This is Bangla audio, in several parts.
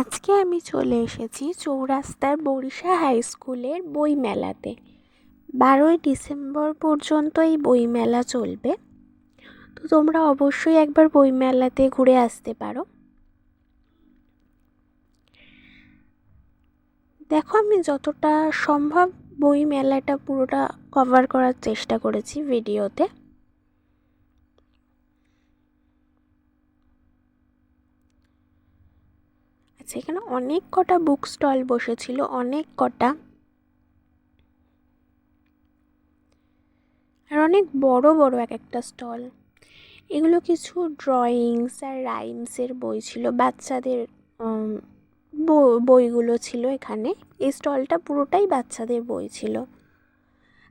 আজকে আমি চলে এসেছি চৌরাস্তার বরিশা হাই স্কুলের বইমেলাতে। 12ই ডিসেম্বর পর্যন্ত এই বইমেলা চলবে, তো তোমরা অবশ্যই একবার বইমেলাতে ঘুরে আসতে পারো। দেখো, আমি যতটা সম্ভব বইমেলাটা পুরোটা কভার করার চেষ্টা করেছি ভিডিওতে। আচ্ছা, এখানে অনেক কটা বুক স্টল বসেছিল, অনেক কটা, আর অনেক বড় বড় এক একটা স্টল। এগুলো কিছু ড্রয়িংস আর রাইমসের বই ছিল, বাচ্চাদের বইগুলো ছিল এখানে। এই স্টলটা পুরোটাই বাচ্চাদের বই ছিল।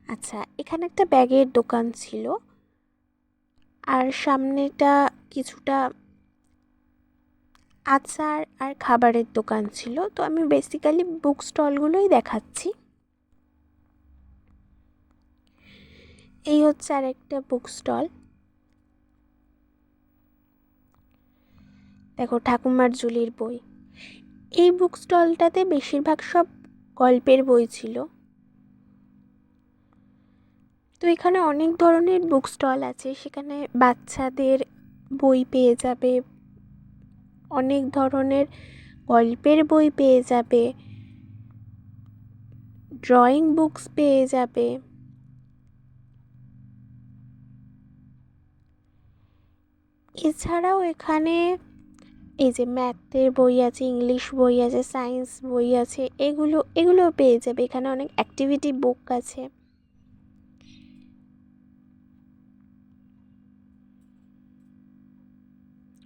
আচ্ছা, এখানে একটা ব্যাগের দোকান ছিল, আর সামনেটা কিছুটা আচার আর খাবারের দোকান ছিল। তো আমি বেসিক্যালি বুক স্টলগুলোই দেখাচ্ছি। এই হচ্ছে আর একটা বুক স্টল। দেখো, ঠাকুমার ঝুলির বই। এই বুক স্টলটাতে বেশিরভাগ সব গল্পের বই ছিল। তো এখানে অনেক ধরনের বুক স্টল আছে, সেখানে বাচ্চাদের বই পেয়ে যাবে, অনেক ধরনের গল্পের বই পেয়ে যাবে, ড্রয়িং বুকস পেয়ে যাবে। এছাড়াও এখানে এই যে ম্যাথের বই আছে, ইংলিশ বই আছে, সায়েন্স বই আছে, এগুলো পেয়ে যাবে। এখানে অনেক অ্যাক্টিভিটি বুক আছে।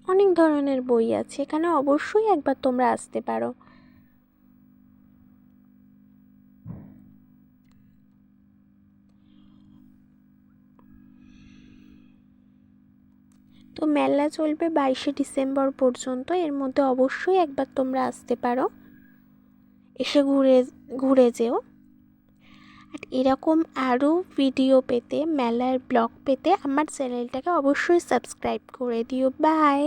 অনেক ধরনের বই আছে এখানে, অবশ্যই একবার তোমরা আসতে পারো। তো মেলা চলবে 22শে ডিসেম্বর পর্যন্ত, এর মধ্যে অবশ্যই একবার তোমরা আসতে পারো, এসে ঘুরে ঘুরে যেও। আর এরকম আরও ভিডিও পেতে, মেলার ব্লগ পেতে আমার চ্যানেলটাকে অবশ্যই সাবস্ক্রাইব করে দিও। বাই।